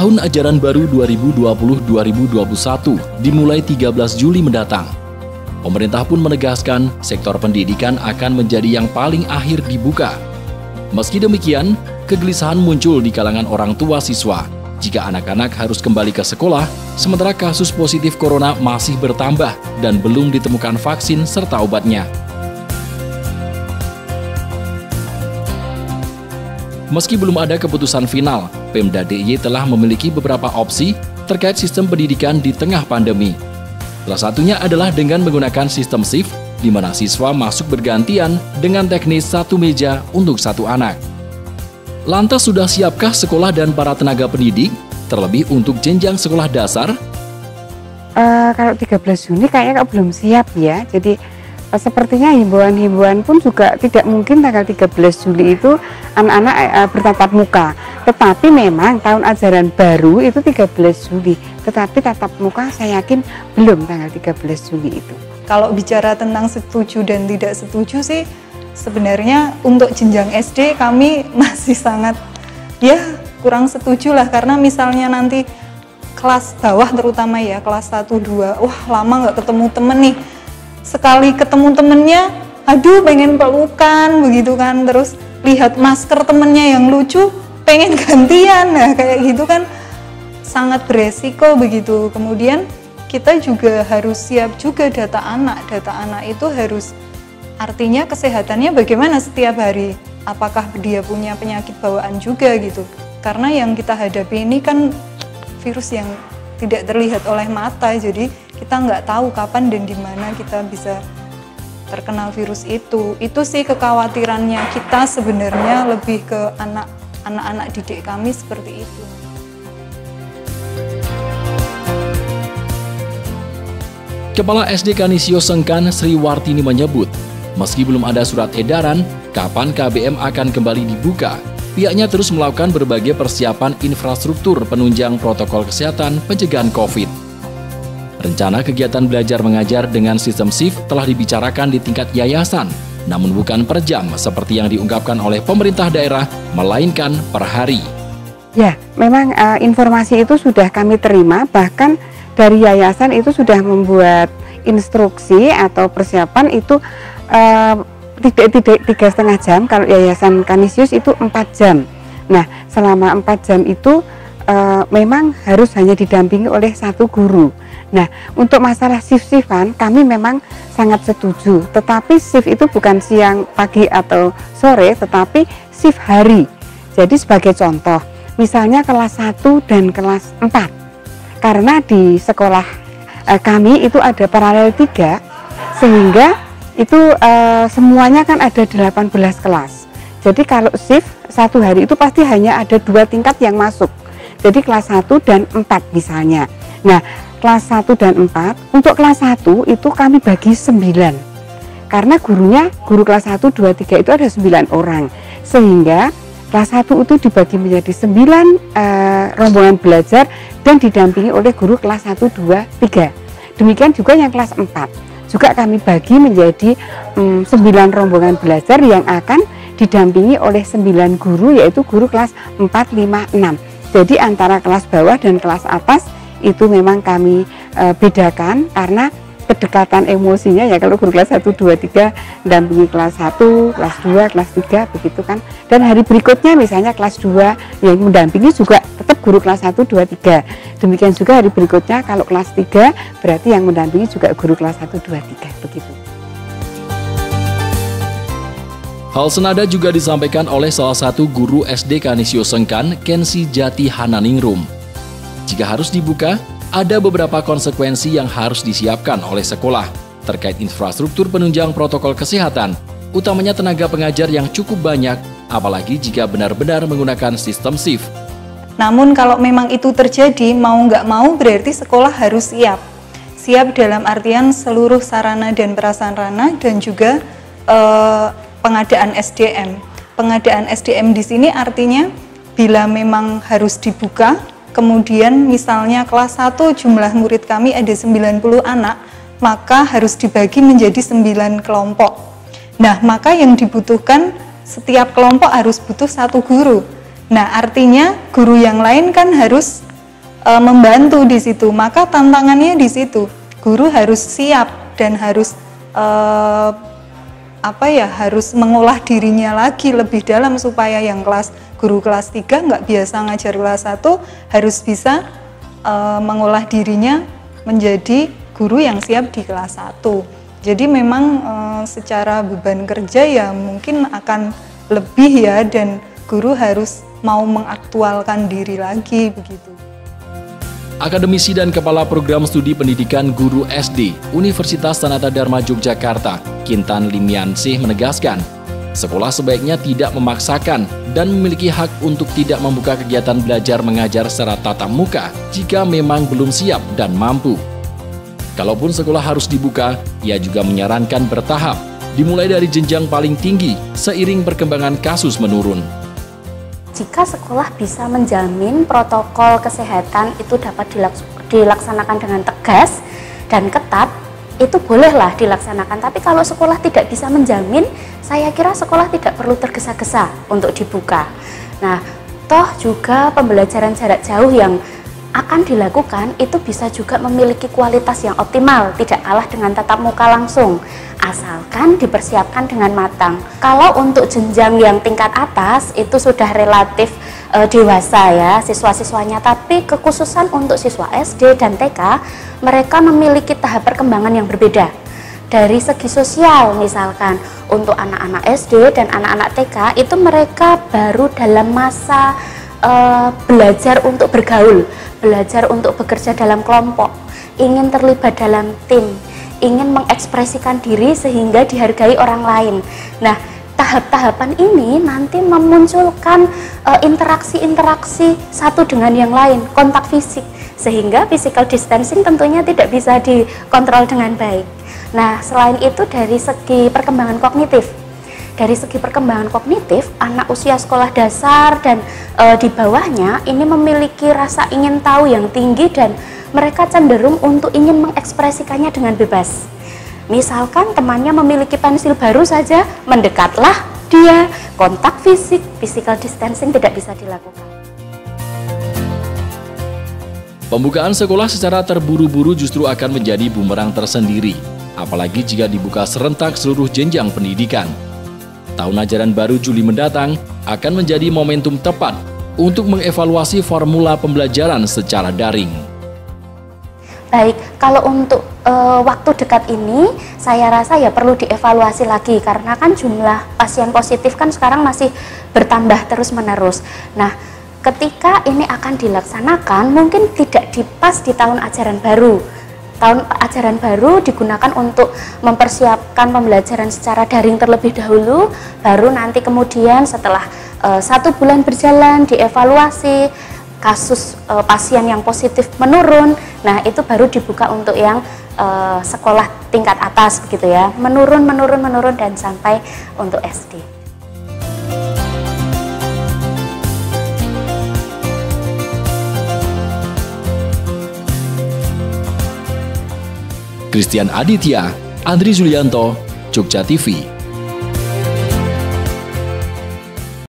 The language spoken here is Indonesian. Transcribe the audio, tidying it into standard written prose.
Tahun ajaran baru 2020-2021 dimulai 13 Juli mendatang. Pemerintah pun menegaskan sektor pendidikan akan menjadi yang paling akhir dibuka. Meski demikian, kegelisahan muncul di kalangan orang tua siswa jika anak-anak harus kembali ke sekolah, sementara kasus positif corona masih bertambah dan belum ditemukan vaksin serta obatnya. Meski belum ada keputusan final, Pemda DIY telah memiliki beberapa opsi terkait sistem pendidikan di tengah pandemi. Salah satunya adalah dengan menggunakan sistem shift, di mana siswa masuk bergantian dengan teknis satu meja untuk satu anak. Lantas sudah siapkah sekolah dan para tenaga pendidik, terlebih untuk jenjang sekolah dasar? Kalau 13 Juni kayaknya belum siap ya, jadi sepertinya himbauan-himbauan pun juga tidak mungkin tanggal 13 Juli itu anak-anak bertatap muka. Tetapi memang tahun ajaran baru itu 13 Juli, tetapi tatap muka saya yakin belum tanggal 13 Juli itu. Kalau bicara tentang setuju dan tidak setuju sih, sebenarnya untuk jenjang SD kami masih sangat kurang setuju lah, karena misalnya nanti kelas bawah terutama ya, kelas 1-2, wah lama nggak ketemu temen nih. Sekali ketemu temennya, aduh pengen pelukan begitu kan, terus lihat masker temennya yang lucu, pengen gantian, nah kayak gitu kan sangat beresiko begitu. Kemudian kita juga harus siap juga data anak itu harus, artinya kesehatannya bagaimana setiap hari, apakah dia punya penyakit bawaan juga gitu, karena yang kita hadapi ini kan virus yang tidak terlihat oleh mata, jadi kita nggak tahu kapan dan di mana kita bisa terkena virus itu. Itu sih kekhawatirannya kita sebenarnya, lebih ke anak-anak didik kami seperti itu. Kepala SD Kanisio Sengkan Sri Wartini menyebut, meski belum ada surat edaran kapan KBM akan kembali dibuka, pihaknya terus melakukan berbagai persiapan infrastruktur penunjang protokol kesehatan pencegahan COVID. Rencana kegiatan belajar mengajar dengan sistem shift telah dibicarakan di tingkat yayasan, namun bukan per jam seperti yang diungkapkan oleh pemerintah daerah, melainkan per hari. Ya, memang informasi itu sudah kami terima, bahkan dari yayasan itu sudah membuat instruksi atau persiapan itu tidak 3,5 jam, kalau Yayasan Kanisius itu 4 jam. Nah, selama 4 jam itu memang harus hanya didampingi oleh satu guru. Nah, untuk masalah shift-shiftan kami memang sangat setuju, tetapi shift itu bukan siang, pagi atau sore, tetapi shift hari. Jadi sebagai contoh, misalnya kelas 1 dan kelas 4, karena di sekolah kami itu ada paralel 3, sehingga itu semuanya kan ada 18 kelas. Jadi kalau shift satu hari itu pasti hanya ada 2 tingkat yang masuk. Jadi kelas 1 dan 4 misalnya. Nah, kelas 1 dan 4, untuk kelas 1 itu kami bagi 9. Karena guru kelas 1, 2, 3 itu ada 9 orang. Sehingga kelas 1 itu dibagi menjadi 9 rombongan belajar dan didampingi oleh guru kelas 1, 2, 3. Demikian juga yang kelas 4. Juga kami bagi menjadi 9 rombongan belajar yang akan didampingi oleh 9 guru, yaitu guru kelas 4, 5, 6. Jadi antara kelas bawah dan kelas atas itu memang kami bedakan karena kedekatan emosinya ya, kalau guru kelas 1, 2, 3 dampingi kelas 1, kelas 2, kelas 3 begitu kan. Dan hari berikutnya misalnya kelas 2 yang mendampingi juga tetap guru kelas 1, 2, 3. Demikian juga hari berikutnya kalau kelas 3 berarti yang mendampingi juga guru kelas 1, 2, 3 begitu. Hal senada juga disampaikan oleh salah satu guru SD Kanisio Sengkan, Kensi Jati Hananingrum. Jika harus dibuka, ada beberapa konsekuensi yang harus disiapkan oleh sekolah terkait infrastruktur penunjang protokol kesehatan, utamanya tenaga pengajar yang cukup banyak, apalagi jika benar-benar menggunakan sistem shift. Namun kalau memang itu terjadi, mau nggak mau berarti sekolah harus siap. Siap dalam artian seluruh sarana dan prasarana dan juga pengadaan SDM. Pengadaan SDM di sini artinya bila memang harus dibuka, kemudian misalnya kelas 1 jumlah murid kami ada 90 anak, maka harus dibagi menjadi 9 kelompok. Nah, maka yang dibutuhkan setiap kelompok harus butuh 1 guru. Nah, artinya guru yang lain kan harus membantu di situ. Maka tantangannya di situ. Guru harus siap dan harus harus mengolah dirinya lagi lebih dalam supaya yang guru kelas 3 nggak biasa ngajar kelas 1 harus bisa mengolah dirinya menjadi guru yang siap di kelas 1. Jadi memang secara beban kerja ya mungkin akan lebih ya, dan guru harus mau mengaktualkan diri lagi begitu. Akademisi dan Kepala Program Studi Pendidikan Guru SD Universitas Sanata Dharma Yogyakarta, Kintan Limiansih menegaskan, sekolah sebaiknya tidak memaksakan dan memiliki hak untuk tidak membuka kegiatan belajar mengajar secara tatap muka jika memang belum siap dan mampu. Kalaupun sekolah harus dibuka, ia juga menyarankan bertahap, dimulai dari jenjang paling tinggi seiring perkembangan kasus menurun. Jika sekolah bisa menjamin protokol kesehatan itu dapat dilaksanakan dengan tegas dan ketat, itu bolehlah dilaksanakan. Tapi kalau sekolah tidak bisa menjamin, saya kira sekolah tidak perlu tergesa-gesa untuk dibuka. Nah, toh juga pembelajaran jarak jauh yang akan dilakukan itu bisa juga memiliki kualitas yang optimal, tidak kalah dengan tatap muka langsung, asalkan dipersiapkan dengan matang. Kalau untuk jenjang yang tingkat atas itu sudah relatif dewasa ya siswa-siswanya, tapi kekhususan untuk siswa SD dan TK, mereka memiliki tahap perkembangan yang berbeda. Dari segi sosial misalkan, untuk anak-anak SD dan anak-anak TK itu mereka baru dalam masa belajar untuk bergaul, belajar untuk bekerja dalam kelompok, ingin terlibat dalam tim, ingin mengekspresikan diri sehingga dihargai orang lain. Nah, tahap-tahapan ini nanti memunculkan interaksi-interaksi satu dengan yang lain, kontak fisik, sehingga physical distancing tentunya tidak bisa dikontrol dengan baik. Nah, selain itu dari segi perkembangan kognitif, anak usia sekolah dasar dan di bawahnya ini memiliki rasa ingin tahu yang tinggi dan mereka cenderung untuk ingin mengekspresikannya dengan bebas. Misalkan temannya memiliki pensil baru saja, mendekatlah dia, kontak fisik, physical distancing tidak bisa dilakukan. Pembukaan sekolah secara terburu-buru justru akan menjadi bumerang tersendiri, apalagi jika dibuka serentak seluruh jenjang pendidikan. Tahun ajaran baru Juli mendatang akan menjadi momentum tepat untuk mengevaluasi formula pembelajaran secara daring. Baik, kalau untuk waktu dekat ini saya rasa ya perlu dievaluasi lagi karena kan jumlah pasien positif kan sekarang masih bertambah terus-menerus. Nah, ketika ini akan dilaksanakan mungkin tidak dipas di tahun ajaran baru. Tahun ajaran baru digunakan untuk mempersiapkan pembelajaran secara daring terlebih dahulu, baru nanti kemudian setelah 1 bulan berjalan dievaluasi, kasus pasien yang positif menurun, nah itu baru dibuka untuk yang sekolah tingkat atas begitu ya, menurun dan sampai untuk SD. Christian Aditya, Andri Zulianto, Jogja TV.